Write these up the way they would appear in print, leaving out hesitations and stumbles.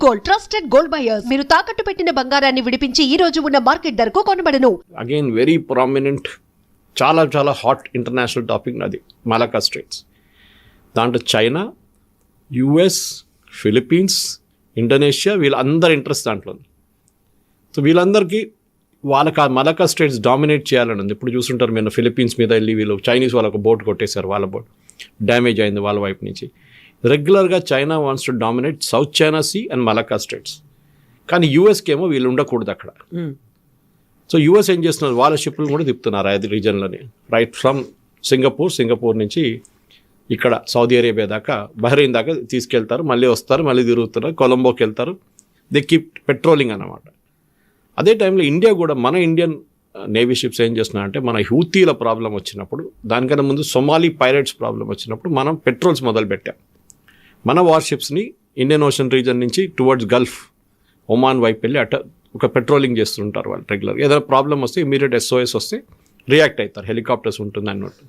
Gold, trusted gold buyers. మీరు తాకట్టు పెట్టిన బంగారాన్ని విడిపించి ఈ రోజు ఉన్న మార్కెట్ ధరకు కొనబడను. అగైన్ వెరీ ప్రామినెంట్, చాలా చాలా హాట్ ఇంటర్నేషనల్ టాపిక్ అది మలాకా స్ట్రైట్స్. దాంట్లో చైనా, యుఎస్, ఫిలిప్పీన్స్, ఇండోనేషియా వీళ్ళందరి ఇంట్రెస్ట్ దాంట్లో ఉంది. సో వీళ్ళందరికీ వాళ్ళకి ఆ మలాకా స్ట్రైట్స్ డామినేట్ చేయాలని ఉంది. ఇప్పుడు చూస్తుంటారు మీరు ఫిలిప్పీన్స్ మీద వెళ్ళి వీళ్ళు చైనీస్ వాళ్ళకు బోట్ కొట్టేశారు, వాళ్ళ బోట్ డ్యామేజ్ అయింది వాళ్ళ వైపు నుంచి. రెగ్యులర్గా China wants to dominate South China Sea and Malacca Straits. కానీ యూఎస్కి ఏమో వీళ్ళు ఉండకూడదు అక్కడ. సో యూఎస్ ఏం చేస్తున్నారు, వాళ్ళ షిప్లు కూడా తిప్పుతున్నారు అది రీజన్లోనే, రైట్ ఫ్రమ్ సింగపూర్ నుంచి ఇక్కడ సౌదీ అరేబియా దాకా, బహ్రెయిన్ దాకా తీసుకెళ్తారు, మళ్ళీ వస్తారు, మళ్ళీ తిరుగుతున్నారు, కొలంబోకి వెళ్తారు. దే కీప్ పెట్రోలింగ్ అన్నమాట. అదే టైంలో ఇండియా కూడా, మన ఇండియన్ నేవీ షిప్స్ ఏం చేస్తున్నారంటే, మన హూతీల ప్రాబ్లం వచ్చినప్పుడు, దానికన్నా ముందు సొమాలీ పైరేట్స్ ప్రాబ్లం వచ్చినప్పుడు మనం పెట్రోల్స్ మొదలుపెట్టాం. మన వార్షిప్స్ని ఇండియన్ ఓషన్ రీజన్ నుంచి టువర్డ్స్ గల్ఫ్, ఒమాన్ వైపు వెళ్ళి అట ఒక పెట్రోలింగ్ చేస్తుంటారు వాళ్ళు రెగ్యులర్గా. ఏదైనా ప్రాబ్లం వస్తే ఇమీడియట్ SOS వస్తే రియాక్ట్ అవుతారు, హెలికాప్టర్స్ ఉంటుంది అన్నట్టు.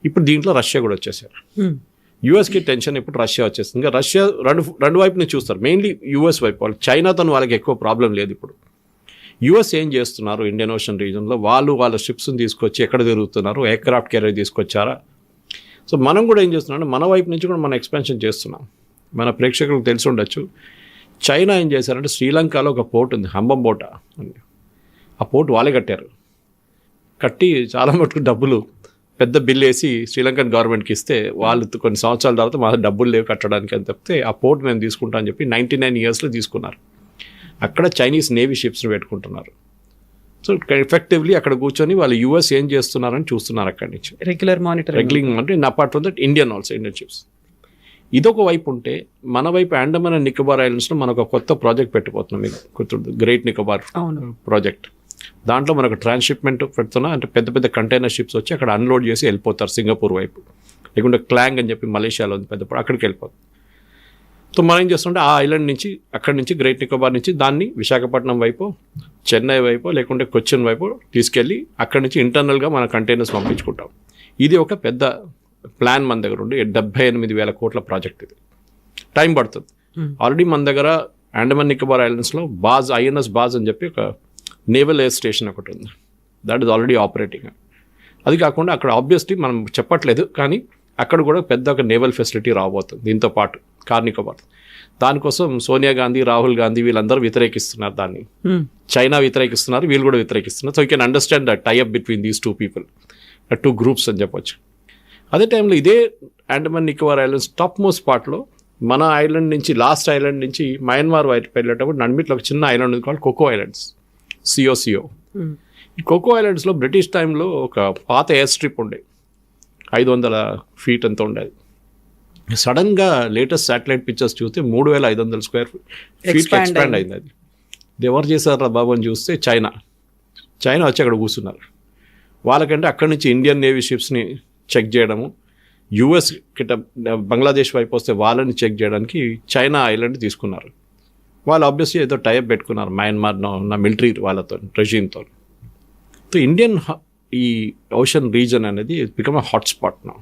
ఇప్పుడు దీంట్లో రష్యా కూడా వచ్చేసారు. యూఎస్కి టెన్షన్, ఇప్పుడు రష్యా వచ్చేస్తుంది. ఇంకా రష్యా రెండు వైపు నుంచి చూస్తారు, మెయిన్లీ యూఎస్ వైపు. వాళ్ళు చైనాతో వాళ్ళకి ఎక్కువ ప్రాబ్లం లేదు. ఇప్పుడు యూఎస్ ఏం చేస్తున్నారు ఇండియన్ ఓషన్ రీజన్లో, వాళ్ళ షిప్స్ని తీసుకొచ్చి ఎక్కడ తిరుగుతున్నారు, ఎయిర్క్రాఫ్ట్ క్యారియర్ తీసుకొచ్చారా. సో మనం కూడా ఏం చేస్తున్నాం, మన వైపు నుంచి కూడా మనం ఎక్స్పాన్షన్ చేస్తున్నాం. మన ప్రేక్షకులకు తెలిసి ఉండొచ్చు, చైనా ఏం చేశారంటే శ్రీలంకలో ఒక పోర్ట్ ఉంది, హంబంబోట అని. ఆ పోర్ట్ వాళ్ళే కట్టి చాలా మటుకు డబ్బులు పెద్ద బిల్ వేసి శ్రీలంకన్ గవర్నమెంట్కి ఇస్తే, వాళ్ళు కొన్ని సంవత్సరాల తర్వాత మా డబ్బులు లేవు కట్టడానికి అని చెప్తే, ఆ పోర్ట్ మేము తీసుకుంటాం అని చెప్పి 99 yearsలో తీసుకున్నారు. అక్కడ చైనీస్ నేవీ షిప్స్ని పెట్టుకుంటున్నారు. సో ఎఫెక్టివ్లీ అక్కడ కూర్చొని వాళ్ళు యూఎస్ ఏం చేస్తున్నారని చూస్తున్నారు అక్కడి నుంచి, రెగ్యులింగ్ అంటే. Apart from that Indian ships. ఇదొక వైపు ఉంటే, మన వైపు అండమాన్ అండ్ నికోబార్ ఐలాండ్స్లో మనం ఒక కొత్త ప్రాజెక్ట్ పెట్టిపోతున్నాం. మీకు గుర్తుంది, గ్రేట్ నికోబార్ ప్రాజెక్ట్. దాంట్లో మనకు ట్రాన్స్షిప్మెంట్ పెడుతున్నాం. అంటే పెద్ద పెద్ద కంటైనర్ షిప్స్ వచ్చి అక్కడ అన్లోడ్ చేసి వెళ్ళిపోతారు సింగపూర్ వైపు, లేకుంటే క్లాంగ్ అని చెప్పి మలేషియాలో ఉంది పెద్ద, అక్కడికి వెళ్ళిపోతాం. సో మనం ఏం చేస్తుంటే ఆ ఐలాండ్ నుంచి, అక్కడి నుంచి గ్రేట్ నికోబార్ నుంచి దాన్ని విశాఖపట్నం వైపు, చెన్నై వైపు, లేకుంటే కొచ్చిన్ వైపు తీసుకెళ్ళి అక్కడి నుంచి ఇంటర్నల్గా మన కంటైనర్స్ పంపించుకుంటాం. ఇది ఒక పెద్ద ప్లాన్ మన దగ్గర ఉండి 78,000 కోట్ల ప్రాజెక్ట్. ఇది టైం పడుతుంది. ఆల్రెడీ మన దగ్గర అండమాన్ నికోబార్ ఐలాండ్స్లో INS బాజ్ అని చెప్పి ఒక నేవల్ ఎయిర్ స్టేషన్ ఒకటి ఉంది. That is already operating. అది కాకుండా అక్కడ ఆబ్వియస్లీ మనం చెప్పట్లేదు, కానీ అక్కడ కూడా పెద్ద ఒక నేవల్ ఫెసిలిటీ రాబోతుంది దీంతో పాటు నికోబార్. దానికోసం సోనియా గాంధీ, రాహుల్ గాంధీ వీళ్ళందరూ వ్యతిరేకిస్తున్నారు దాన్ని. చైనా వ్యతిరేకిస్తున్నారు, వీళ్ళు కూడా వ్యతిరేకిస్తున్నారు. So you can understand the tie up between these two groups అని చెప్పొచ్చు. అదే టైంలో ఇదే Andaman Nicobar islands top most పార్ట్లో, మన ఐలాండ్ నుంచి, లాస్ట్ ఐలాండ్ నుంచి మయన్మార్ వైపు వెళ్ళేటప్పుడు నడిమిట్లో ఒక చిన్న ఐలాండ్ ఉంది కాల్డ్ కోకో ఐలాండ్స్, CO. ఈ కోకో ఐలాండ్స్లో బ్రిటిష్ టైంలో ఒక పాత ఎయిర్ స్ట్రిప్ ఉండే, 500 feet అంత ఉండేది. సడన్గా లేటెస్ట్ శాటిలైట్ పిక్చర్స్ చూస్తే 3,500 square feet ఎక్స్పాండ్ అయింది. అది ఎవరు చేశారా బాబు అని చూస్తే చైనా వచ్చి అక్కడ కూర్చున్నారు. వాళ్ళకంటే అక్కడి నుంచి ఇండియన్ నేవీ షిప్స్ని చెక్ చేయడము, యూఎస్ కిట బంగ్లాదేశ్ వైపు వస్తే వాళ్ళని చెక్ చేయడానికి చైనా ఐలాండ్ తీసుకున్నారు. వాళ్ళు ఆబ్వియస్లీ ఏదో టైప్ పెట్టుకున్నారు మయన్మార్లో ఉన్న మిలిటరీ వాళ్ళతో, రెజీమ్తో. సో ఇండియన్ ఈ ఓషన్ రీజన్ అనేది బికమ్ అ హాట్స్పాట్ నా.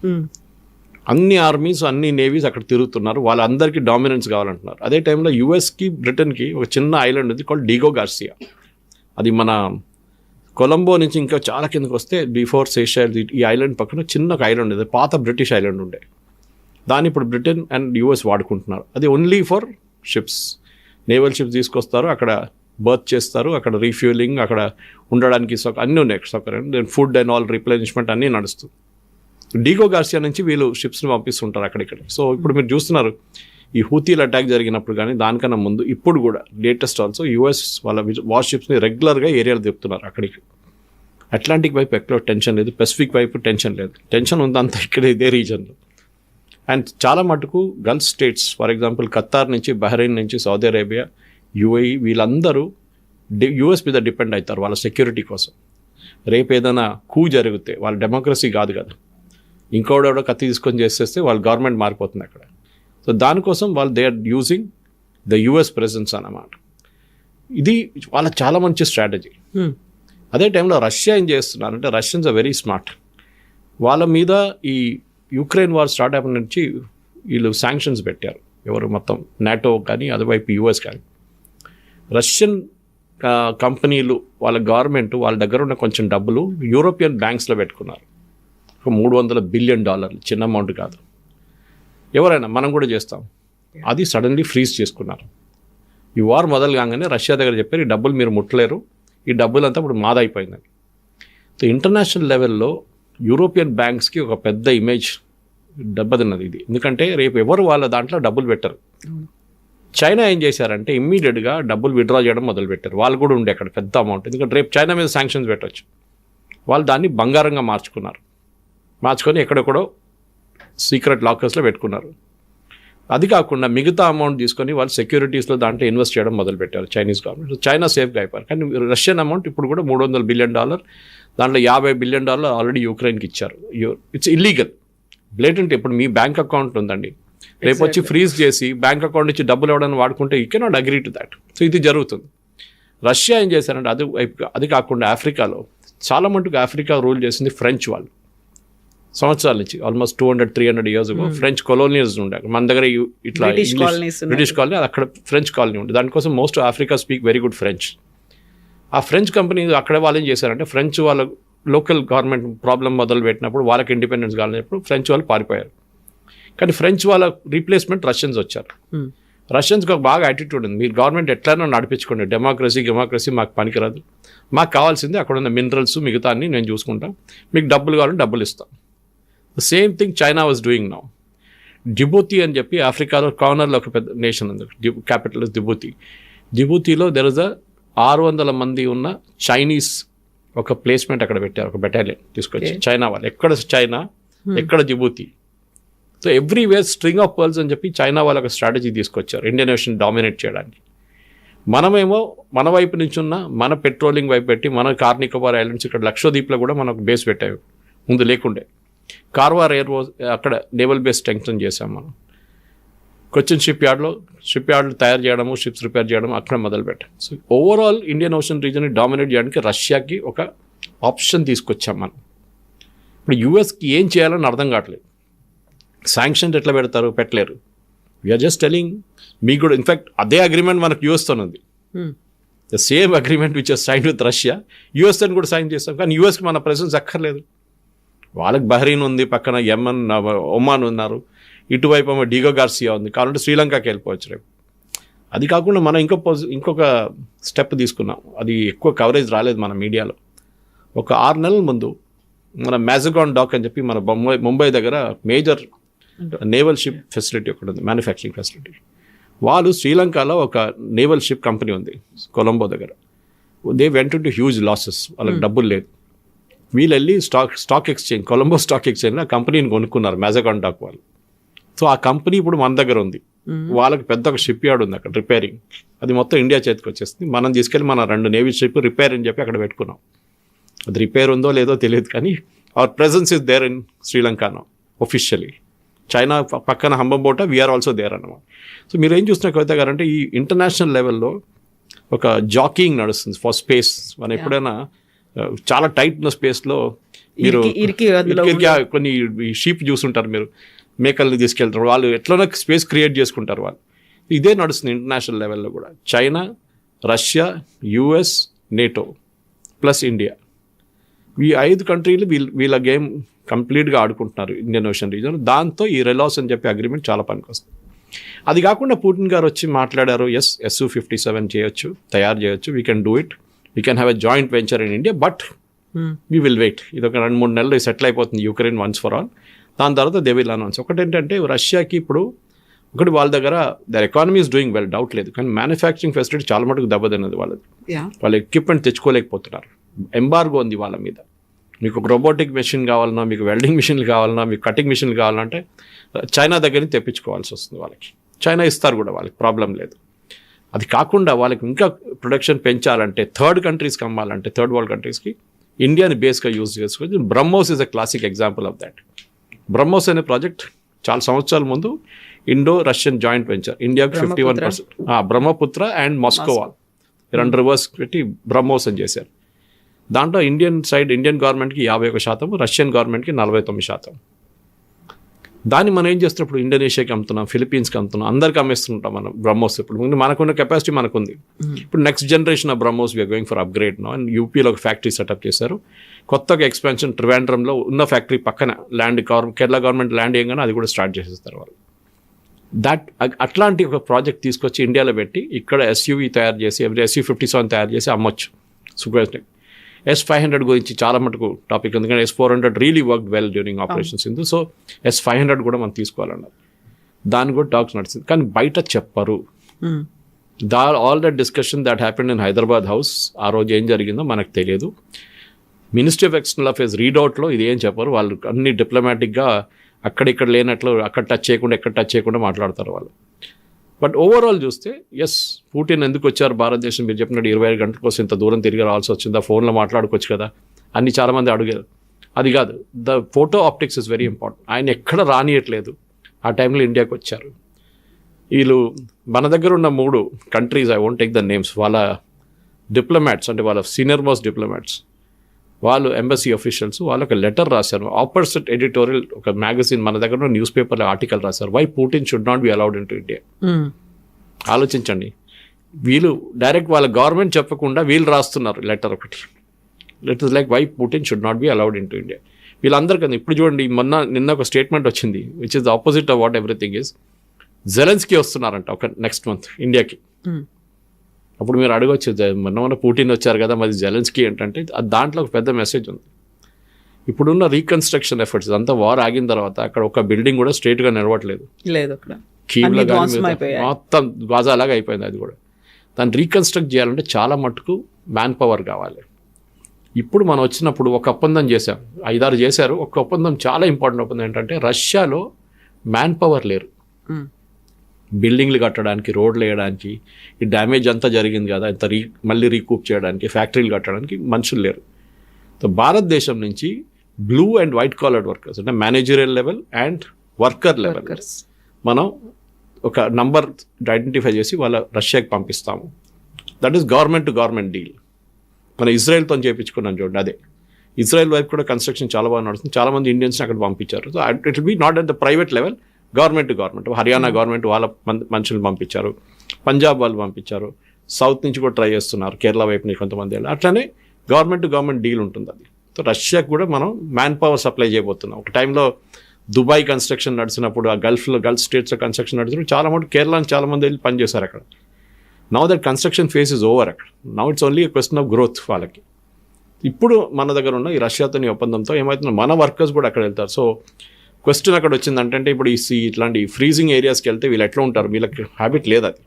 అన్ని ఆర్మీస్, అన్ని నేవీస్ అక్కడ తిరుగుతున్నారు, వాళ్ళందరికీ డామినెన్స్ కావాలంటున్నారు. అదే టైంలో యూఎస్కి, బ్రిటన్కి ఒక చిన్న ఐలాండ్ ఉంది కాల్డ్ డిగో గార్సియా. అది మన కొలంబో నుంచి ఇంకా చాలా కిందకి వస్తే బిఫోర్ సేషెల్స్, ఈ ఐలాండ్ పక్కన చిన్న ఒక ఐలాండ్ ఉంది, పాత బ్రిటిష్ ఐలాండ్ ఉండే. దాన్ని ఇప్పుడు బ్రిటన్ అండ్ యూఎస్ వాడుకుంటున్నారు. అది only for ships, naval ships తీసుకొస్తారు, అక్కడ బర్త్ చేస్తారు, అక్కడ రీఫ్యూలింగ్, అక్కడ ఉండడానికి అన్నీ ఉన్నాయి, then food and all replenishment అన్నీ నడుస్తుంది. డిగో గార్సియా నుంచి వీళ్ళు షిప్స్ని పంపిస్తుంటారు అక్కడిక్కడ. సో ఇప్పుడు మీరు చూస్తున్నారు, ఈ హూతీల అటాక్ జరిగినప్పుడు కానీ దానికన్నా ముందు ఇప్పుడు కూడా లేటెస్ట్ ఆల్సో యూఎస్ వాళ్ళ వార్ షిప్స్ని రెగ్యులర్గా ఏరియాలో తిప్పుతున్నారు అక్కడికి. అట్లాంటిక్ వైపు ఎక్కడ టెన్షన్ లేదు, పెసిఫిక్ వైపు టెన్షన్ లేదు. టెన్షన్ ఉందంతా ఇక్కడ ఇదే రీజన్లో. అండ్ చాలా మటుకు Gulf states, for example Qatar నుంచి, బహ్రెయిన్ నుంచి, సౌదీ అరేబియా, UAE వీళ్ళందరూ యూఎస్ మీద డిపెండ్ అవుతారు వాళ్ళ సెక్యూరిటీ కోసం. రేపు ఏదైనా జరిగితే, వాళ్ళ డెమోక్రసీ కాదు కదా, ఇంకోడెవడో కత్తి తీసుకొని చేసేస్తే వాళ్ళ గవర్నమెంట్ మారిపోతుంది అక్కడ. సో దానికోసం వాళ్ళు they are using the US presence అన్నమాట. ఇది వాళ్ళ చాలా మంచి స్ట్రాటజీ. అదే టైంలో రష్యా ఏం చేస్తున్నారంటే, రష్యన్స్ ఆర్ వెరీ స్మార్ట్. వాళ్ళ మీద ఈ యుక్రెయిన్ వార్ స్టార్ట్ అయిన నుంచి వీళ్ళు శాంక్షన్స్ పెట్టారు. ఎవరు మొత్తం నాటో కానీ అటువైపు యూఎస్ కానీ. రష్యన్ కంపెనీలు వాళ్ళ గవర్నమెంట్ వాళ్ళ దగ్గర ఉన్న కొంచెం డబ్బులు యూరోపియన్ బ్యాంక్స్లో పెట్టుకున్నారు. ఒక $300 బిలియన్, చిన్న అమౌంట్ కాదు. ఎవరైనా మనం కూడా చేస్తాం. అది సడన్లీ ఫ్రీజ్ చేసుకున్నారు. ఈ వార్ మొదలు కాగానే రష్యా దగ్గర చెప్పారు, ఈ డబ్బులు మీరు ముట్టలేరు, ఈ డబ్బులంతా ఇప్పుడు మాదైపోయిందని. సో ఇంటర్నేషనల్ లెవెల్లో యూరోపియన్ బ్యాంక్స్కి ఒక పెద్ద ఇమేజ్ దెబ్బతిన్నది ఇది. ఎందుకంటే రేపు ఎవరు వాళ్ళ దాంట్లో డబ్బులు పెట్టరు. చైనా ఏం చేశారంటే ఇమ్మీడియట్గా డబ్బులు విత్డ్రా చేయడం మొదలుపెట్టారు. వాళ్ళు కూడా ఉండే అక్కడ పెద్ద అమౌంట్, ఎందుకంటే రేపు చైనా మీద శాంక్షన్స్ పెట్టవచ్చు. వాళ్ళు దాన్ని బంగారంగా మార్చుకొని ఎక్కడెక్కడో సీక్రెట్ లాకర్స్లో పెట్టుకున్నారు. అది కాకుండా మిగతా అమౌంట్ తీసుకొని వాళ్ళు సెక్యూరిటీస్లో దాంట్లో ఇన్వెస్ట్ చేయడం మొదలుపెట్టారు చైనీస్ గవర్నమెంట్. చైనా సేఫ్గా అయిపోయారు. కానీ రష్యన్ అమౌంట్ ఇప్పుడు కూడా $300 బిలియన్, దాంట్లో $50 బిలియన్ ఆల్రెడీ యూక్రెయిన్కి ఇచ్చారు. It's illegal, blatant. ఇప్పుడు మీ బ్యాంక్ అకౌంట్ ఉందండి, రేపు వచ్చి ఫ్రీజ్ చేసి బ్యాంక్ అకౌంట్ నుంచి డబ్బులు ఇవ్వడానికి వాడుకుంటే you cannot agree to that. So ఇది జరుగుతుంది. రష్యా ఏం చేశారంటే అది కాకుండా ఆఫ్రికాలో చాలా మటుకు ఆఫ్రికా రూల్ చేసింది ఫ్రెంచ్ వాళ్ళు. సంవత్సరాల నుంచి ఆల్మోస్ట్ 200-300 ఇయర్స్ ఫ్రెంచ్ కొలోనియల్స్ ఉండే. మన దగ్గర ఇట్లా బ్రిటిష్ కాలనీ, అది అక్కడ ఫ్రెంచ్ కాలనీ ఉంది. దానికోసం most Africa speak very good French. ఆ ఫ్రెంచ్ కంపెనీ అక్కడ వాళ్ళు ఏం చేశారంటే ఫ్రెంచ్ వాళ్ళ లోకల్ గవర్నమెంట్ ప్రాబ్లం మొదలు పెట్టినప్పుడు వాళ్ళకి ఇండిపెండెన్స్ కావాలన్నప్పుడు ఫ్రెంచ్ వాళ్ళు పారిపోయారు. కానీ ఫ్రెంచ్ వాళ్ళ రీప్లేస్మెంట్ రష్యన్స్ వచ్చారు. రష్యన్స్కి ఒక బాగా యాటిట్యూడ్ ఉంది, మీరు గవర్నమెంట్ ఎట్లైనా నడిపించుకోండి, డెమోక్రసీ మాకు పనికిరాదు, మాకు కావాల్సింది అక్కడ ఉన్న మినరల్స్ మిగతా అన్ని నేను చూసుకుంటాను, మీకు డబ్బులు కావాలని డబ్బులు ఇస్తాను. The same thing China was doing now. Djibouti అని చెప్పి ఆఫ్రికాలో కార్నర్లో ఒక పెద్ద నేషన్ ఉంది, క్యాపిటల్ జిబూతి. జిబూతిలో దెర్ ఇస్ 600 మంది ఉన్న చైనీస్ ఒక ప్లేస్మెంట్ అక్కడ పెట్టారు, ఒక బెటాలియన్ తీసుకొచ్చి. చైనా వాళ్ళు ఎక్కడ చైనా, ఎక్కడ Djibouti. So everywhere string of pearls అని చెప్పి చైనా వాళ్ళు ఒక స్ట్రాటజీ తీసుకొచ్చారు ఇండియన్ ఓషన్ డామినేట్ చేయడానికి. మనమేమో మన వైపు నుంచి ఉన్న మన పెట్రోలింగ్ వైపు పెట్టి మన కార్నికోబార్ ఐలాండ్స్ ఇక్కడ లక్షద్వీప్లో కూడా మనకు బేస్ పెట్టాము, ముందు లేకుండే. కార్వార్ అక్కడ నేవల్ బేస్ స్ట్రెంగ్తన్ చేసాం మనం. కొచ్చిన్ షిప్ యార్డ్లో తయారు చేయడము, షిప్స్ రిపేర్ చేయడం అక్కడ మొదలుపెట్టాం. సో ఓవరాల్ ఇండియన్ ఓషన్ రీజన్ని డామినేట్ చేయడానికి రష్యాకి ఒక ఆప్షన్ తీసుకొచ్చాం మనం. ఇప్పుడు యూఎస్కి ఏం చేయాలని అర్థం కావట్లేదు. శాంక్షన్స్ ఎట్లా పెడతారు, పెట్టలేరు. వీఆర్ జస్ట్ టెలింగ్ మీకు కూడా. ఇన్ఫ్యాక్ట్ అదే అగ్రిమెంట్ మనకు యూఎస్తో ఉంది, the same agreement which is sign with Russia. యూఎస్తో కూడా సైన్ చేస్తాం, కానీ యూఎస్కి మన ప్రెసెన్స్ అక్కర్లేదు. వాళ్ళకి బహ్రీన్ ఉంది, పక్కన యెమెన్, ఒమాన్ ఉన్నారు, ఇటువైపు ఏమో డిగో గార్సియా ఉంది, కావాలంటే శ్రీలంకకి వెళ్ళిపోవచ్చు రేపు. అది కాకుండా మనం ఇంకొక స్టెప్ తీసుకున్నాం, అది ఎక్కువ కవరేజ్ రాలేదు మన మీడియాలో. ఒక 6 నెలల ముందు మన మ్యాజగాన్ డాక్ అని చెప్పి మన ముంబై దగ్గర మేజర్ నేవల్ షిప్ ఫెసిలిటీ ఒకటి ఉంది, మ్యానుఫ్యాక్చరింగ్ ఫెసిలిటీ. వాళ్ళు శ్రీలంకలో ఒక నేవల్ షిప్ కంపెనీ ఉంది కొలంబో దగ్గర. They went to huge losses, వాళ్ళకి డబ్బులు లేదు. వీళ్ళు వెళ్ళి స్టాక్ ఎక్స్చేంజ్, కొలంబో స్టాక్ ఎక్స్చేంజ్లో ఆ కంపెనీని కొనుక్కున్నారు మ్యాజగాన్ డాక్ వాళ్ళు. సో ఆ కంపెనీ ఇప్పుడు మన దగ్గర ఉంది. వాళ్ళకి పెద్ద ఒక షిప్ యార్డ్ ఉంది అక్కడ రిపేరింగ్. అది మొత్తం ఇండియా చేతికి వచ్చేస్తుంది. మనం తీసుకెళ్ళి మన 2 నేవీ షిప్ రిపేర్ అని చెప్పి అక్కడ పెట్టుకున్నాం. అది రిపేర్ ఉందో లేదో తెలియదు, కానీ our presence is there in Sri Lanka now officially. China పక్కన హంబంబోట, వీఆర్ ఆల్సో దేర్ అన్నమాట. సో మీరు ఏం చూస్తున్న కవిత గారు అంటే ఈ ఇంటర్నేషనల్ లెవెల్లో ఒక జాకింగ్ నడుస్తుంది ఫర్ స్పేస్. మనం ఎప్పుడైనా చాలా టైట్ ఉన్న స్పేస్లో మీరు కొన్ని షీప్ చూసుంటారు, మీరు మేకల్ని తీసుకెళ్తారు, వాళ్ళు ఎట్లనో స్పేస్ క్రియేట్ చేసుకుంటారు వాళ్ళు. ఇదే నడుస్తుంది ఇంటర్నేషనల్ లెవెల్లో కూడా. China, Russia, US, NATO plus India, ఈ 5 కంట్రీలు వీళ్ళ గేమ్ కంప్లీట్గా ఆడుకుంటున్నారు ఇండియన్ ఓషన్ రీజన్. దాంతో ఈ రెలాస్ అని చెప్పి అగ్రిమెంట్ చాలా పనికొస్తుంది. అది కాకుండా పుటిన్ గారు వచ్చి మాట్లాడారు, Su-57 చేయొచ్చు, తయారు చేయొచ్చు, we can do it, we can have a joint venture in India, but we will wait. ఇది ఒక 2-3 నెలలు సెటిల్ అయిపోతుంది యూక్రెయిన్ వన్స్ ఫర్ ఆల్. దాని తర్వాత దే విల్ అనౌన్స్. ఒకటేంటంటే రష్యాకి ఇప్పుడు వాళ్ళ దగ్గర their economy is doing well, doubt లేదు, కానీ మ్యానుఫ్యాక్చరింగ్ ఫెసిలిటీ చాలా మటుకు దెబ్బతిన్నది వాళ్ళది. వాళ్ళ ఎక్విప్మెంట్ తెచ్చుకోలేకపోతున్నారు, ఎంబార్గో ఉంది వాళ్ళ మీద. మీకు ఒక రోబోటిక్ మెషిన్ కావాలన్నా, మీకు వెల్డింగ్ మిషన్లు కావాలన్నా, మీకు కటింగ్ మిషన్లు కావాలంటే చైనా దగ్గర నుంచి తెప్పించుకోవాల్సి వస్తుంది వాళ్ళకి. చైనా ఇస్తారు కూడా, వాళ్ళకి ప్రాబ్లం లేదు. అది కాకుండా వాళ్ళకి ఇంకా ప్రొడక్షన్ పెంచాలంటే, థర్డ్ కంట్రీస్కి అమ్మాలంటే, థర్డ్ వరల్డ్ కంట్రీస్కి ఇండియాని బేస్గా యూజ్ చేసుకోవచ్చు. BrahMos is a classic example of that. BrahMos అనే ప్రాజెక్ట్ చాలా సంవత్సరాల ముందు ఇండో రష్యన్ జాయింట్ వెంచర్, ఇండియాకి 51%, బ్రహ్మపుత్ర అండ్ మాస్కోవా 2 రివర్స్ పెట్టి బ్రహ్మోస్ అని చేశారు. దాంట్లో ఇండియన్ గవర్నమెంట్కి 51%, రష్యన్ గవర్నమెంట్కి 49%. దాన్ని మనం ఏం చేస్తున్నప్పుడు ఇండోనేషియాకి అమ్ముతున్నాం, ఫిలిపీన్స్కి అమ్ముతున్నాం, అందరికీ అమ్మేస్తుంటాం మనం బ్రహ్మోస్. ఇప్పుడు మనకున్న కెపాసిటీ మనకుంది. ఇప్పుడు next generation of BrahMos we are going for upgrade no. And యూపీలో ఒక ఫ్యాక్టరీ సెటప్ చేశారు. కొత్తగా ఎక్స్పాన్షన్ ట్రివాండ్రంలో ఉన్న ఫ్యాక్టరీ పక్కన కేరళ గవర్నమెంట్ ల్యాండ్ ఏంగానే అది కూడా స్టార్ట్ చేసేస్తారు వాళ్ళు. అట్లాంటి ఒక ప్రాజెక్ట్ తీసుకొచ్చి ఇండియాలో పెట్టి ఇక్కడ ఎస్యూవీ తయారు చేసి SU-57 తయారు చేసి అమ్మొచ్చు. సుఖోస్ని S-500 గురించి చాలా మటుకు టాపిక్, ఎందుకంటే S-400 really work well during operation Sindhu. So S-500 కూడా మనం తీసుకోవాలన్నారు. దాని కూడా టాక్స్ నడిచింది, కానీ బయట చెప్పరు. All that discussion that happened in Hyderabad house, ఆ రోజు ఏం జరిగిందో మనకు తెలియదు. మినిస్ట్రీ ఆఫ్ ఎక్స్టర్నల్ అఫేర్స్ రీడౌట్లో ఇది ఏం చెప్పరు. వాళ్ళు అన్ని డిప్లొమాటిక్గా అక్కడిక్కడ లేనట్లు అక్కడ టచ్ చేయకుండా ఎక్కడ టచ్ చేయకుండా మాట్లాడతారు వాళ్ళు. బట్ ఓవరాల్ చూస్తే ఎస్, పుటిన్ ఎందుకు వచ్చారు భారతదేశం, మీరు చెప్పినట్టు 25 గంటల కోసం ఇంత దూరం తిరిగి రావాల్సి వచ్చిందా, ఫోన్లో మాట్లాడుకోవచ్చు కదా అని చాలామంది అడిగారు. అది కాదు, the photo optics is very important. ఆయన ఎక్కడ రానియట్లేదు. ఆ టైంలో ఇండియాకి వచ్చారు వీళ్ళు. మన దగ్గర ఉన్న 3 countries, I won't take the names, వాళ్ళ డిప్లొమాట్స్ అంటే వాళ్ళ సీనియర్ మోస్ట్ డిప్లొమాట్స్, వాళ్ళు ఎంబసీ ఆఫీషియల్స్, వాళ్ళు ఒక లెటర్ రాశారు. ఆపోజిట్ ఎడిటోరియల్ ఒక మ్యాగజైన్ మన దగ్గర న్యూస్ పేపర్లో ఆర్టికల్ రాశారు, why Putin should not be allowed in to India. ఆలోచించండి, వీళ్ళు డైరెక్ట్ వాళ్ళ గవర్నమెంట్ చెప్పకుండా వీళ్ళు రాస్తున్నారు లెటర్ ఒకటి. It is like why Putin should not be allowed in to India. వీళ్ళందరికీ ఇప్పుడు చూడండి, నిన్న ఒక స్టేట్మెంట్ వచ్చింది which is the opposite of what everything is. Zelensky వస్తున్నారంట ఒక నెక్స్ట్ మంత్ ఇండియాకి. అప్పుడు మీరు అడగవచ్చు, మొన్న పుటిన్ వచ్చారు కదా మరి జెలెన్స్కీ ఏంటంటే, దాంట్లో ఒక పెద్ద మెసేజ్ ఉంది. ఇప్పుడున్న రీకన్స్ట్రక్షన్ ఎఫర్ట్స్ అంతా వార్ ఆగిన తర్వాత అక్కడ ఒక బిల్డింగ్ కూడా స్ట్రైట్గా నిలవట్లేదు, కీవ్లో కానీ మొత్తం బాజాలాగా అయిపోయింది. అది కూడా దాన్ని రీకన్స్ట్రక్ట్ చేయాలంటే చాలా మటుకు మ్యాన్ పవర్ కావాలి. ఇప్పుడు మనం వచ్చినప్పుడు ఒక ఒప్పందం చేశాం, 5-6 చేశారు. ఒక ఒప్పందం చాలా ఇంపార్టెంట్ ఒప్పందం ఏంటంటే, రష్యాలో మ్యాన్ పవర్ లేరు. బిల్డింగ్లు కట్టడానికి, రోడ్లు వేయడానికి, ఈ డ్యామేజ్ అంతా జరిగింది కదా ఇంత మళ్ళీ రీకూప్ చేయడానికి, ఫ్యాక్టరీలు కట్టడానికి మనుషులు లేరు. సో భారతదేశం నుంచి blue and white collared workers అంటే managerial level and worker level మనం ఒక నంబర్ ఐడెంటిఫై చేసి వాళ్ళ రష్యాకి పంపిస్తాము. That is government to government deal. మనం ఇజ్రాయెల్తో చేయించుకున్నాం చూడండి, అదే ఇజ్రాయెల్ వైపు కూడా కన్స్ట్రక్షన్ చాలా బాగా నడుస్తుంది. చాలామంది ఇండియన్స్ని అక్కడ పంపించారు. So it will be not at the private level, government to government. Haryana government వాళ్ళ మనుషులు పంపించారు, పంజాబ్ వాళ్ళు పంపించారు, సౌత్ నుంచి కూడా ట్రై చేస్తున్నారు, కేరళ వైపు నుంచి కొంతమంది. అట్లనే గవర్నమెంట్ టు గవర్నమెంట్ డీల్ ఉంటుంది అది. సో రష్యాకు కూడా మనం మ్యాన్ పవర్ సప్లై చేయబోతున్నాం. ఒక టైంలో దుబాయ్ కన్స్ట్రక్షన్ నడిచినప్పుడు, ఆ గల్ఫ్ స్టేట్స్లో కన్స్ట్రక్షన్ నడిచినప్పుడు చాలా మంది కేరళ నుంచి చాలామంది వెళ్ళి పనిచేశారు అక్కడ. Now that construction phase is over అక్కడ. Now it's only question of growth వాళ్ళకి. ఇప్పుడు మన దగ్గర ఉన్న ఈ రష్యాతోని ఒప్పందంతో ఏమవుతుందో మన వర్కర్స్ కూడా అక్కడ వెళ్తారు. సో క్వశ్చన్ అక్కడ వచ్చిందంటే, ఇప్పుడు ఇట్లాంటి ఫ్రీజింగ్ ఏరియాస్కి వెళ్తే వీళ్ళు ఎట్లా ఉంటారు, వీళ్ళకి హ్యాబిట్ లేదు అది,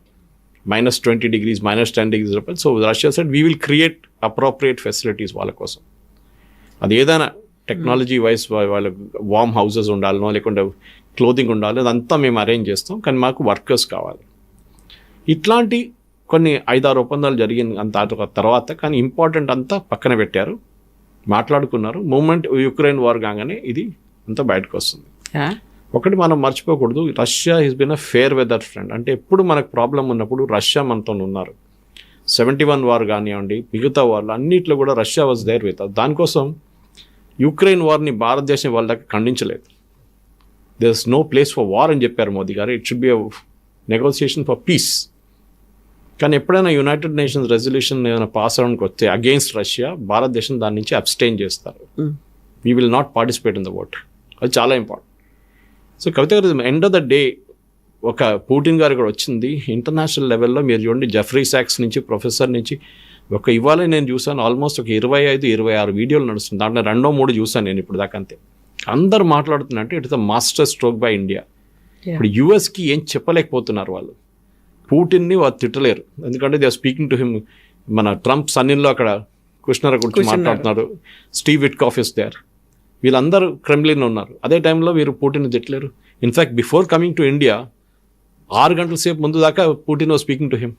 -20 degrees, -10 degrees. So Russia side we will create appropriate facilities వాళ్ళ కోసం. అది ఏదైనా టెక్నాలజీ వైజ్ వాళ్ళ వార్మ్ హౌసెస్ ఉండాలనో లేకుంటే క్లోదింగ్ ఉండాలి, అదంతా మేము అరేంజ్ చేస్తాం, కానీ మాకు వర్కర్స్ కావాలి. ఇట్లాంటి కొన్ని 5-6 ఒప్పందాలు జరిగింది అంత తర్వాత, కానీ ఇంపార్టెంట్ అంతా పక్కన పెట్టారు, మాట్లాడుకున్నారు. మూమెంట్ యుక్రెయిన్ వార్ కాగానే ఇది అంతా బయటకు వస్తుంది. ఒకటి మనం మర్చిపోకూడదు, Russia is been a fair weather friend. అంటే ఎప్పుడు మనకు ప్రాబ్లం ఉన్నప్పుడు రష్యా మనతో ఉన్నారు. 71 వార్ కానివ్వండి, మిగతా వార్లు అన్నిట్లో కూడా రష్యా వాజ్ దేర్ విత్. దానికోసం యుక్రెయిన్ వార్ని భారతదేశం వాళ్ళ దగ్గర ఖండించలేదు. There is no place for war అని చెప్పారు Modi garu. It should be a negotiation for peace. కానీ ఎప్పుడైనా యునైటెడ్ నేషన్స్ రెజల్యూషన్ ఏమైనా పాస్ అవడానికి వస్తే అగెయిన్స్ట్ రష్యా, భారతదేశం దాని నుంచి అబ్స్టైన్ చేస్తారు. We will not participate in the vote. అది చాలా important. So Kavitha garu, end of the day ఒక పుటిన్ గారు కూడా వచ్చింది ఇంటర్నేషనల్ లెవెల్లో. మీరు చూడండి, జెఫ్రీ సాక్స్ నుంచి, ప్రొఫెసర్ నుంచి, ఇవాళ నేను చూసాను ఆల్మోస్ట్ ఒక 25-26 వీడియోలు నడుస్తుంది. దాంట్లో 2-3 చూసాను నేను ఇప్పుడు దాకా. అంతే అందరు మాట్లాడుతున్నట్టు it is the master stroke by India. ఇప్పుడు యూఎస్కి ఏం చెప్పలేకపోతున్నారు వాళ్ళు. పుటిన్ని వాళ్ళు తిట్టలేరు, ఎందుకంటే they are speaking to him. మన ట్రంప్ సన్నిలో అక్కడ కుష్నర్ గురించి మాట్లాడుతున్నారు, స్టీవ్ విట్కాఫ్ ఇస్ దేర్, వీళ్ళందరూ క్రెమ్లిన్ ఉన్నారు. అదే టైంలో వీరు పుటిన్ తిట్టలేరు. In fact before coming to India 6 గంటల సేపు ముందు దాకా Putin was speaking to him.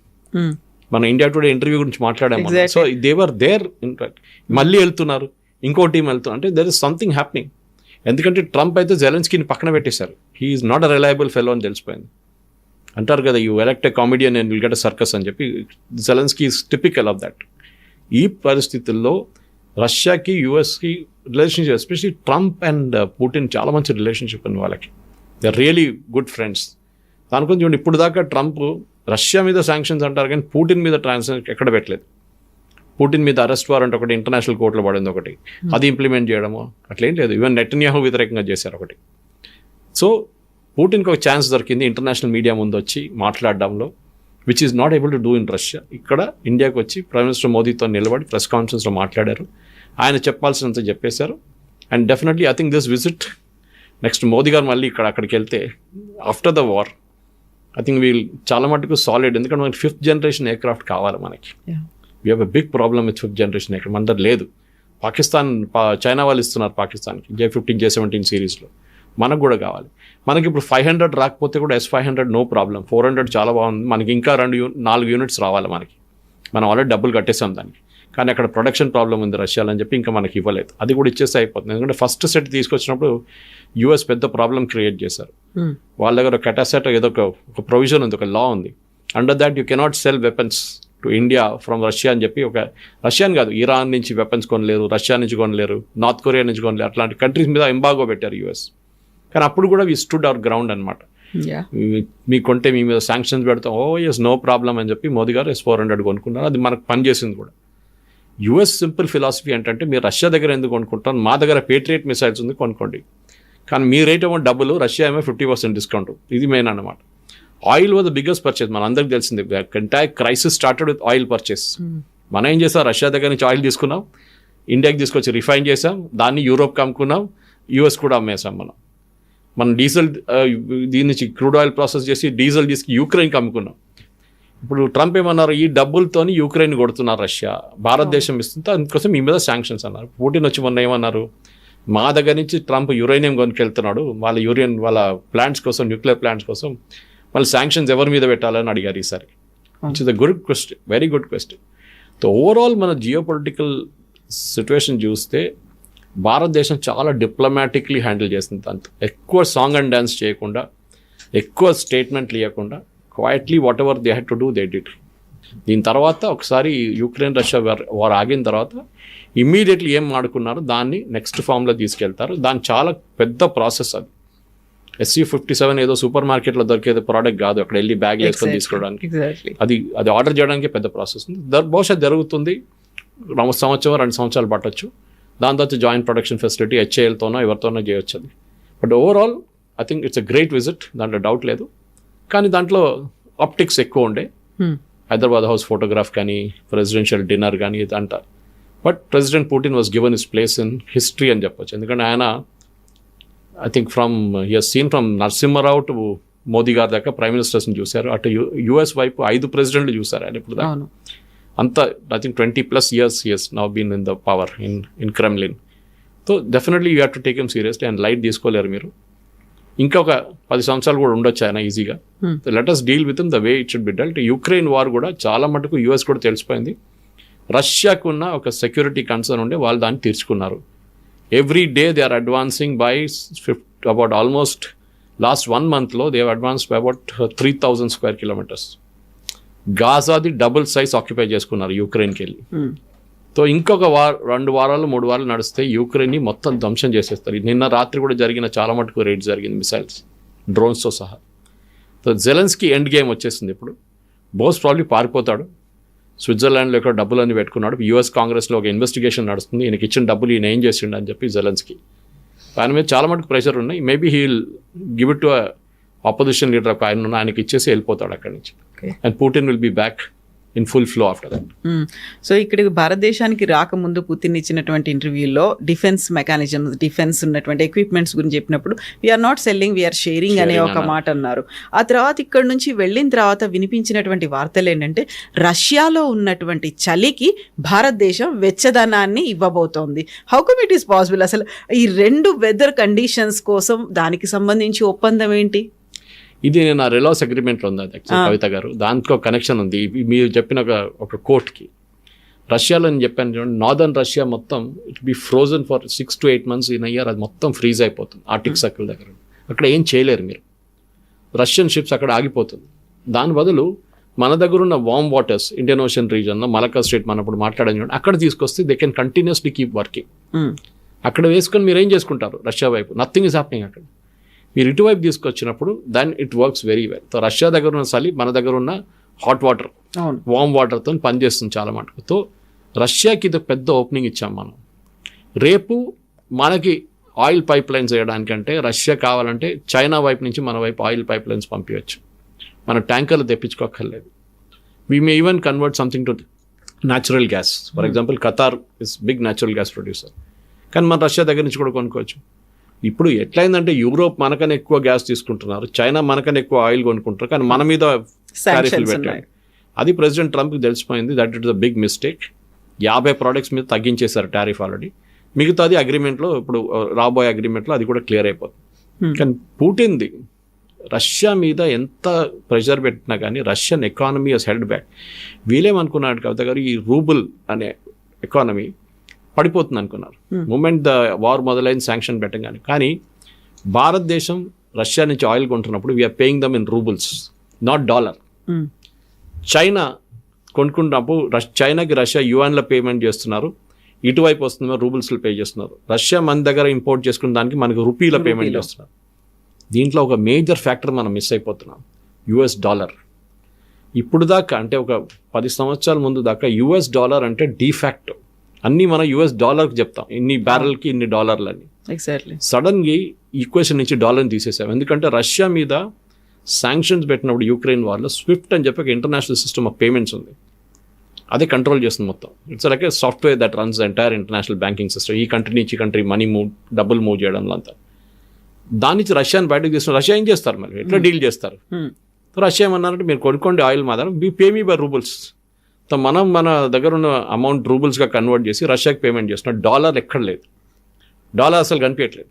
మన ఇండియా టుడే ఇంటర్వ్యూ గురించి మాట్లాడాము. So they were there. In fact మళ్ళీ వెళ్తున్నారు, ఇంకో టీం వెళ్తున్నారు. అంటే దెర్ ఇస్ సంథింగ్ హ్యాపెనింగ్. ఎందుకంటే ట్రంప్ అయితే జెలెన్స్కీని పక్కన పెట్టేశారు. He is not a reliable fellow అని తెలిసిపోయింది. అంటారు కదా, you elect a comedian and will get a circus అని చెప్పి. Zelensky is typical of that. ఈ పరిస్థితుల్లో రష్యాకి యుఎస్కి relationship, especially Trump and Putin చాలా మంచి రిలేషన్షిప్ ఉంది వాళ్ళకి. They are really good friends. దాని గురించి చూడండి, ఇప్పుడు దాకా ట్రంప్ రష్యా మీద శాంక్షన్స్ అంటారు కానీ పుటిన్ మీద ట్రాన్సాక్షన్ ఎక్కడ పెట్టలేదు. పుటిన్ మీద అరెస్ట్ వారెంట్ ఒకటి ఇంటర్నేషనల్ కోర్టులో పడింది ఒకటి, అది ఇంప్లిమెంట్ చేయడము అట్లేం లేదు. ఈవెన్ నెటన్యాహు వ్యతిరేకంగా చేశారు ఒకటి. సో పుటిన్కి ఒక ఛాన్స్ దొరికింది ఇంటర్నేషనల్ మీడియా ముందు వచ్చి మాట్లాడడంలో, which is not able to do in Russia. ఇక్కడ ఇండియాకి వచ్చి ప్రైమ్ మినిస్టర్ మోదీతో నిలబడి ప్రెస్ కాన్ఫరెన్స్లో మాట్లాడారు. ఆయన చెప్పాల్సినంత చెప్పేశారు. And definitely I think this visit next Modi గారు మళ్ళీ అక్కడికి వెళ్తే after the war I think wheel చాలా మటుకు సాలిడ్. ఎందుకంటే మనకి 5th జనరేషన్ ఎయిర్క్రాఫ్ట్ కావాలి మనకి. We have a big problem with 5th generation aircraft. మన దగ్గర లేదు. పాకిస్తాన్ చైనా వాళ్ళు ఇస్తున్నారు పాకిస్తాన్కి J-15 J-17 సిరీస్లో, మనకు కూడా కావాలి. మనకి ఇప్పుడు 500 రాకపోతే కూడా S-500 నో ప్రాబ్లం, 400 చాలా బాగుంది. మనకి ఇంకా 4 యూనిట్స్ రావాలి మనకి. మనం ఆల్రెడీ డబ్బులు కట్టేసాం దానికి. కానీ అక్కడ ప్రొడక్షన్ ప్రాబ్లం ఉంది రష్యాలో అని చెప్పి ఇంకా మనకి ఇవ్వలేదు. అది కూడా ఇచ్చేస్తే అయిపోతుంది. ఎందుకంటే ఫస్ట్ సెట్ తీసుకొచ్చినప్పుడు US పెద్ద ప్రాబ్లం క్రియేట్ చేశారు. వాళ్ళ దగ్గర ఒక కెటాసెట్ ఏదో ఒక ప్రొవిజన్ ఉంది, ఒక లా ఉంది. Under that you cannot cell weapons to India from Russia అని చెప్పి, ఒక రష్యాని కాదు ఇరాన్ నుంచి వెపన్స్ కొనలేరు, రష్యా నుంచి కొనలేరు, నార్త్ కొరియా నుంచి కొనలేరు, అట్లాంటి కంట్రీస్ మీద ఎంబాగో పెట్టారు US. కానీ అప్పుడు కూడా వి స్టూడ్ అవర్ గ్రౌండ్ అనమాట. మీ కొంటే మీ మీద శాంక్షన్స్ పెడతాం, ఎస్ నో ప్రాబ్లం అని చెప్పి మోదీ గారు S-400 కొనుక్కున్నారు. అది మనకు పనిచేసింది కూడా. US సింపుల్ ఫిలాసఫీ ఏంటంటే, మీరు రష్యా దగ్గర ఎందుకు కొనుక్కుంటారు, మా దగ్గర పేట్రియట్ మిసైల్స్ ఉంది కొనుక్కోండి. కానీ మీ రేట్ ఏమో డబ్బులు, రష్యా ఏమో 50% డిస్కౌంట్. ఇది మెయిన్ అన్నమాట. Oil was the biggest purchase. మన అందరికి తెలిసింది entire crisis started with oil purchase. మనం ఏం చేసాం, రష్యా దగ్గర నుంచి ఆయిల్ తీసుకున్నాం, ఇండియాకి తీసుకొచ్చి రిఫైన్ చేసాం, దాన్ని యూరోప్కి అమ్ముకున్నాం, US కూడా అమ్మేసాం. మనం డీజిల్ దీని నుంచి క్రూడ్ ఆయిల్ ప్రాసెస్ చేసి డీజిల్ తీసుకు యూక్రెయిన్కి అమ్ముకున్నాం. ఇప్పుడు ట్రంప్ ఏమన్నారు, ఈ డబ్బులతోని యూక్రెయిన్ కొడుతున్నారు రష్యా, భారతదేశం ఇస్తుంటే అందుకోసం మీ మీద శాంక్షన్స్ అన్నారు. పుటిన్ వచ్చి మొన్న ఏమన్నారు, మా దగ్గర నుంచి ట్రంప్ యురేనియం కొనుకెళ్తున్నాడు, వాళ్ళ ప్లాంట్స్ కోసం, న్యూక్లియర్ ప్లాంట్స్ కోసం, మళ్ళీ శాంక్షన్స్ ఎవరి మీద పెట్టాలని అడిగారు ఈసారి. Which is a good question, very good question. So overall మన జియో పొలిటికల్ సిచ్యువేషన్ చూస్తే భారతదేశం చాలా డిప్లొమాటిక్లీ హ్యాండిల్ చేస్తుంది. దాంతో ఎక్కువ సాంగ్ అండ్ డ్యాన్స్ చేయకుండా, ఎక్కువ స్టేట్మెంట్లు ఇవ్వకుండా, quietly what ever they had to do they did. దీని తర్వాత ఒకసారి యుక్రెయిన్ రష్యా వార్ ఆగిన తర్వాత ఇమ్మీడియట్లీ ఏం ఆడుకున్నారో దాన్ని నెక్స్ట్ ఫామ్లో తీసుకెళ్తారు. దాని చాలా పెద్ద ప్రాసెస్. అది SC-57 ఏదో సూపర్ మార్కెట్లో దొరికేది ప్రోడక్ట్ కాదు, అక్కడ వెళ్ళి బ్యాగ్ వేసుకొని తీసుకోవడానికి. అది ఆర్డర్ చేయడానికి పెద్ద ప్రాసెస్ ఉంది. బహుశా జరుగుతుంది, 1 సంవత్సరం 2 సంవత్సరాలు పట్టొచ్చు. దాని తర్వాత జాయింట్ ప్రొడక్షన్ ఫెసిలిటీ HALతోనో ఎవరితోనో చేయొచ్చు అది. But overall I think it's a great visit, దాంట్లో డౌట్ లేదు. కానీ దాంట్లో ఆప్టిక్స్ ఎక్కువ ఉండే, హైదరాబాద్ హౌస్ ఫోటోగ్రాఫ్ కానీ, ప్రెసిడెన్షియల్ డిన్నర్ కానీ ఇదంతా. But president Putin was given his place in history అని చెప్పొచ్చు. ఎందుకంటే ఆయన I think he has seen from Narasimha Rao to Modi గారి దాకా ప్రైమ్ మినిస్టర్స్ని చూశారు. అటు US వైపు 5 ప్రెసిడెంట్లు చూశారు ఆయన ఇప్పుడు దాకా. అంతా I think 20+ years he has now been in the power in Kremlin. So definitely you have to take him seriously. And light తీసుకోలేరు మీరు. ఇంకా ఒక 10 సంవత్సరాలు కూడా ఉండొచ్చు ఆయన ఈజీగా. Let us deal with the way it should B dwelt. Ukraine war కూడా చాలా మటుకు US కూడా తెలిసిపోయింది. రష్యాకు ఉన్న ఒక సెక్యూరిటీ కన్సర్న్ ఉండే వాళ్ళు దాన్ని తీర్చుకున్నారు. Every day they are advancing by about almost last 1 monthలో they have advanced by about 3,000 square kilometers. గాజాది డబుల్ సైజ్ ఆక్యుపై చేసుకున్నారు యుక్రెయిన్కి వెళ్ళి. సో ఇంకొక 2 వారాలు 3 వారాలు నడిస్తే యుక్రెయిన్ని మొత్తం ధ్వంసం చేసేస్తారు. నిన్న రాత్రి కూడా జరిగిన చాలా మటుకు రేట్ జరిగింది, మిసైల్స్, డ్రోన్స్తో సహా. సో జెలెన్స్కీ ఎండ్ గేమ్ వచ్చేసింది ఇప్పుడు. మోస్ట్ ప్రాబ్లీ పారిపోతాడు. స్విట్జర్లాండ్లో ఇక్కడ డబ్బులన్నీ పెట్టుకున్నాడు. US కాంగ్రెస్లో ఒక ఇన్వెస్టిగేషన్ నడుస్తుంది, ఈయనకి ఇచ్చిన డబ్బులు ఈయన ఏం చేసిండు అని చెప్పి జెలెన్స్కీ. ఆయన మీద చాలా మటుకు ప్రెషర్ ఉన్నాయి. Maybe he will give it to opposition leader ఒక ఆయనకి ఇచ్చేసి వెళ్ళిపోతాడు అక్కడి నుంచి. And Putin will be back in full flow after that. So ఇక్కడ భారతదేశానికి రాకముందు పుతిన్ ఇచ్చినటువంటి ఇంటర్వ్యూలో డిఫెన్స్ మెకానిజమ్స్, డిఫెన్స్ ఉన్నటువంటి ఎక్విప్మెంట్స్ గురించి చెప్పినప్పుడు we're not selling, we're sharing అనే ఒక మాట అన్నారు. ఆ తర్వాత ఇక్కడ నుంచి వెళ్ళిన తర్వాత వినిపించినటువంటి వార్తలు ఏంటంటే రష్యాలో ఉన్నటువంటి చలికి భారతదేశం వెచ్చదనాన్ని ఇవ్వబోతోంది. How come it is possible? అసలు ఈ 2 వెదర్ కండిషన్స్ కోసం దానికి సంబంధించి ఒప్పందం ఏంటి? ఇది నేను ఆ రిలాస్ అగ్రిమెంట్లో ఉంది యాక్చువల్ కవిత గారు, దాంట్లో కనెక్షన్ ఉంది. మీరు చెప్పిన ఒక కోర్ట్కి రష్యాలో నేను చెప్పాను చూడండి, నార్దర్న్ రష్యా మొత్తం it be frozen for 6 to 8 months in year. అది మొత్తం ఫ్రీజ్ అయిపోతుంది ఆర్టిక్ సర్కిల్ దగ్గర. అక్కడ ఏం చేయలేరు మీరు, రష్యన్ షిప్స్ అక్కడ ఆగిపోతుంది. దాని బదులు మన దగ్గర ఉన్న వార్మ్ వాటర్స్ ఇండియన్ ఓషన్ రీజన్లో మలక్కా స్ట్రేట్ మనం ఇప్పుడు మాట్లాడని చూడండి, అక్కడ తీసుకొస్తే they can continuously keep working. అక్కడ వేసుకొని మీరు ఏం చేసుకుంటారు రష్యా వైపు? నథింగ్ ఈజ్ హ్యాపెనింగ్ అక్కడ. మీరు ఇటువైపు తీసుకొచ్చినప్పుడు then it works very well. So Russia దగ్గర ఉన్న చలి మన దగ్గర ఉన్న హాట్ వాటర్, అవును, వామ్ వాటర్తో పనిచేస్తుంది చాలా మటుకు. సో రష్యాకి ఇది పెద్ద ఓపెనింగ్ ఇచ్చాం మనం. రేపు మనకి ఆయిల్ పైప్ లైన్స్ వేయడానికంటే రష్యా కావాలంటే చైనా వైపు నుంచి మన వైపు ఆయిల్ పైప్ లైన్స్ పంపించవచ్చు. మన ట్యాంకర్లు తెప్పించుకోక్కర్లేదు. We may even convert something to natural gas. For example Qatar is big natural gas producer, కానీ మన రష్యా దగ్గర నుంచి కూడా కొనుక్కోవచ్చు. ఇప్పుడు ఎట్లయిందంటే యూరోప్ మనకన్నా ఎక్కువ గ్యాస్ తీసుకుంటున్నారు, చైనా మనకన్నా ఎక్కువ ఆయిల్ కొనుక్కుంటారు, కానీ మన మీద టారిఫ్లు పెట్టారు. అది ప్రెసిడెంట్ ట్రంప్కి తెలిసిపోయింది. That it is a big mistake. 50 products మీద తగ్గించేశారు టారిఫ్ ఆల్రెడీ. మిగతాది అగ్రిమెంట్లో ఇప్పుడు రాబోయే అగ్రిమెంట్లో అది కూడా క్లియర్ అయిపోతుంది. కానీ పుటిన్ది రష్యా మీద ఎంత ప్రెషర్ పెట్టినా కానీ Russian economy has held back. వీళ్ళేమనుకున్నాడు కవిత గారు, ఈ రూబుల్ అనే ఎకానమీ పడిపోతుంది అనుకున్నారు మూమెంట్ ద వార్ మొదలైన శాంక్షన్ పెట్టగానే. కానీ భారతదేశం రష్యా నుంచి ఆయిల్ కొంటున్నప్పుడు we are paying them in roubles, not dollar. China కొనుక్కున్నప్పుడు చైనాకి రష్యా యుఎన్లో పేమెంట్ చేస్తున్నారు, ఇటువైపు వస్తుందో రూబుల్స్లో పే చేస్తున్నారు. రష్యా మన దగ్గర ఇంపోర్ట్ చేసుకున్న దానికి మనకు రూపీలో పేమెంట్ చేస్తున్నారు. దీంట్లో ఒక మేజర్ ఫ్యాక్టర్ మనం మిస్ అయిపోతున్నాం, యుఎస్ డాలర్. ఇప్పుడు దాకా అంటే ఒక 10 సంవత్సరాల ముందు దాకా యుఎస్ డాలర్ అంటే డిఫాక్టో, అన్నీ మనం యుఎస్ డాలర్కి చెప్తాం, ఇన్ని బ్యారెల్కి ఇన్ని డాలర్లు అని. ఎగ్జాక్ట్లీ. సడన్గా ఈక్వేషన్ నుంచి డాలర్ని తీసేసాం. ఎందుకంటే రష్యా మీద శాంక్షన్స్ పెట్టినప్పుడు యూక్రెయిన్ వార్లో స్విఫ్ట్ అని చెప్పి ఒక ఇంటర్నేషనల్ సిస్టమ్ ఆఫ్ పేమెంట్స్ ఉంది, అదే కంట్రోల్ చేస్తుంది మొత్తం. It's like A software that runs the entire international banking system. ఈ కంట్రీ నుంచి ఈ కంట్రీ మనీ మూవ్, డబ్బులు మూవ్ చేయడంలో అంతా. దాని నుంచి రష్యాని బయటకు తీసుకుని రష్యా ఏం చేస్తారు, మరి ఎట్లా డీల్ చేస్తారు? రష్యా ఏమన్నారంటే మీరు కొనుక్కోండి ఆయిల్ మాత్రం, మీ pay me by roubles. So మనం మన దగ్గర ఉన్న అమౌంట్ రూబుల్స్గా కన్వర్ట్ చేసి రష్యాకి పేమెంట్ చేస్తున్నాం. డాలర్ ఎక్కడ లేదు, డాలర్ అసలు కనిపించట్లేదు.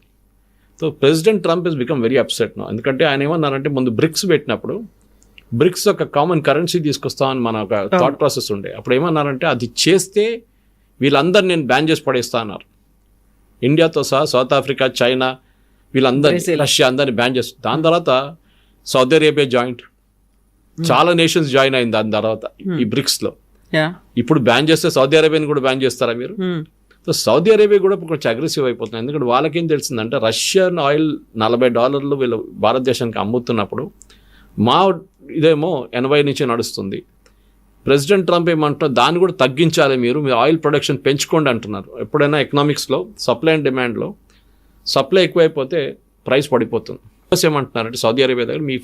So president Trump is become very upset no. ఎందుకంటే ఆయన ఏమన్నారంటే ముందు బ్రిక్స్ పెట్టినప్పుడు బ్రిక్స్ ఒక కామన్ కరెన్సీ తీసుకొస్తామని మన ఒక థాట్ ప్రాసెస్ ఉండే. అప్పుడు ఏమన్నారంటే అది చేస్తే వీళ్ళందరూ నేను బ్యాన్ చేసి పడేస్తా అన్నారు. ఇండియాతో సహా సౌత్ ఆఫ్రికా, చైనా, వీళ్ళందరినీ, రష్యా అందరినీ బ్యాన్ చేస్తారు. దాని తర్వాత సౌదీ అరేబియా జాయింట్, చాలా నేషన్స్ జాయిన్ అయింది దాని తర్వాత ఈ బ్రిక్స్లో. ఇప్పుడు బ్యాన్ చేస్తే సౌదీ అరేబియాని కూడా బ్యాన్ చేస్తారా మీరు? సో సౌదీ అరేబియా కూడా కొంచెం అగ్రెసివ్ అయిపోతుంది. ఎందుకంటే వాళ్ళకేం తెలిసిందంటే రష్యన్ ఆయిల్ $40 వీళ్ళు భారతదేశానికి అమ్ముతున్నప్పుడు మా ఇదేమో 80 నుంచి నడుస్తుంది. ప్రెసిడెంట్ ట్రంప్ ఏమంటున్నారు, దాన్ని కూడా తగ్గించాలి, మీరు మీ ఆయిల్ ప్రొడక్షన్ పెంచుకోండి అంటున్నారు. ఎప్పుడైనా ఎకనామిక్స్లో సప్లై అండ్ డిమాండ్లో సప్లై ఎక్కువైపోతే ప్రైస్ పడిపోతుంది. ఏమంటున్నారంటే సౌదీ అరేబియా దగ్గర మీ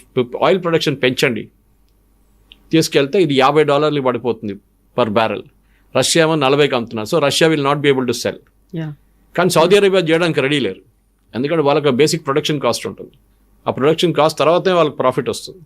ఆయిల్ ప్రొడక్షన్ పెంచండి, తీసుకెళ్తే ఇది $50 పడిపోతుంది పర్ బ్యారెల్. రష్యా ఏమో 40కి అమ్ముతున్నారు. So Russia will not be able to cell. కానీ సౌదీ అరేబియా చేయడానికి రెడీ లేరు, ఎందుకంటే వాళ్ళకి బేసిక్ ప్రొడక్షన్ కాస్ట్ ఉంటుంది. ఆ ప్రొడక్షన్ కాస్ట్ తర్వాతే వాళ్ళకి ప్రాఫిట్ వస్తుంది.